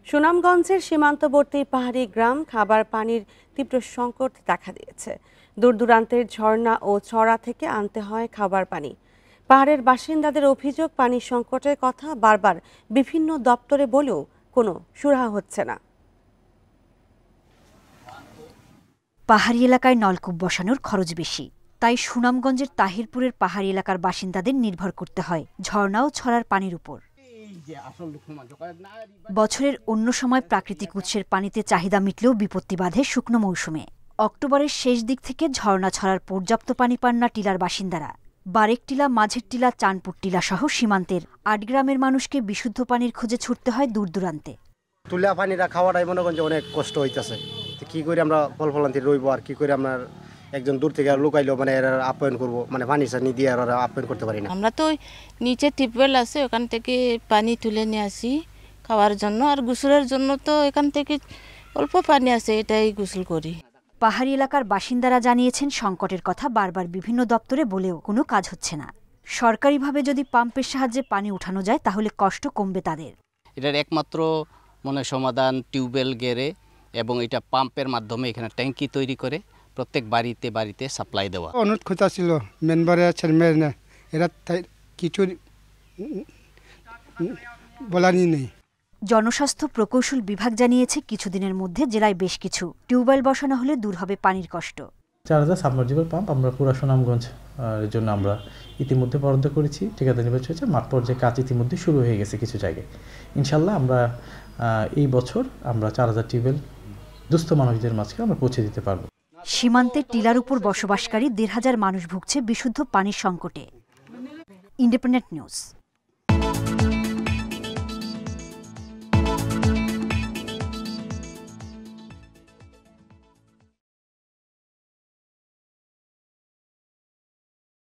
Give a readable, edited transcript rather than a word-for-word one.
সুনামগঞ্জের সীমান্তবর্তী পাহাড়ি গ্রাম খাবার পানির তীব্র সংকট দেখা দিয়েছে। দূর দূরান্তের ঝর্ণা ও চড়া থেকে আনতে হয় খাবার পানি। পাহাড়ের বাসিন্দাদের অভিযোগ, পানির সংকটের কথা বারবার বিভিন্ন দপ্তরে বলেও কোনো সুরাহা হচ্ছে না। পাহাড়ি এলাকায় নলকূপ বসানোর খরচ বেশি, তাই সুনামগঞ্জের তাহিরপুরের পাহাড়ি এলাকার বাসিন্দাদের নির্ভর করতে হয় ঝর্ণা ও ছড়ার পানির উপর। বছরের অন্য সময় প্রাকৃতিক উৎসের পানিতে চাহিদা মিটলেও বিপত্তি বাধে শুকনো মৌসুমে। অক্টোবরের শেষ দিক থেকে ঝর্ণা ছড়ার পর্যাপ্ত পানি পান না টিলার বাসিন্দারা। বারেক টিলা, মাঝের টিলা, চাঁদপুর টিলা সহ সীমান্তের ৮ গ্রামের মানুষকে বিশুদ্ধ পানির খোঁজে ছুটতে হয় দূর দূরান্তে। তুলা পানিটা খাওয়াটাই মনে করেন যে অনেক কষ্ট হইতেছে। কি করে আমরা ফল ফলান্তি রইব, আর কি করে আমরা একজন দূর থেকে লুকাইলো মানে এরা আপ্যায়ন করবো, মানে পানি সানি দিয়ে আর আপ্যায়ন করতে পারি না। আমরা তো নিচে টিউবওয়েল আছে, ওখান থেকে পানি তুলে নিয়ে আসি খাওয়ার জন্য, আর গোসলের জন্য তো এখান থেকে অল্প পানি আছে, এটাই গোসল করি। পাহাড়ি এলাকার বাসিন্দারা জানিয়েছেন, সংকটের কথা বারবার বিভিন্ন দপ্তরে বলেও কোনো কাজ হচ্ছে না। সরকারিভাবে যদি পাম্পের সাহায্যে পানি উঠানো যায় তাহলে কষ্ট কমবে তাদের। এটার একমাত্র সমাধান টিউবওয়েল গেড়ে এবং এটা পাম্পের মাধ্যমে এখানে ট্যাঙ্কি তৈরি করে প্রত্যেক বাড়িতে বাড়িতে সাপ্লাই দেওয়া। অনুরোধ কথা ছিল মেম্বারে চেয়ারম্যান, এরা কিছু বলারই নেই। জনস্বাস্থ্য প্রকৌশল বিভাগ জানিয়েছে, কিছুদিনের মধ্যে জেলায় বেশ কিছু টিউবওয়েল বসানো হলে দূর হবে পানির কষ্ট। 4000 সাবমার্জিবল পাম্প আমরা পুরো সুনামগঞ্জ এর জন্য আমরা ইতিমধ্যে বরাদ্দ করেছি। ঠিকাদার নির্বাচন হয়েছে, মাঠ পর্যায়ে কাজ ইতিমধ্যে শুরু হয়ে গেছে কিছু জায়গায়। ইনশাল্লাহ আমরা এই বছর আমরা 4000 টিউবওয়েল দুস্থ মানুষদের মাঝে আমরা পৌঁছে দিতে পারবো। সীমান্তে টিলার উপর বসবাসকারী ১৫০০ মানুষ ভুগছে বিশুদ্ধ পানির সংকটে। Independent news.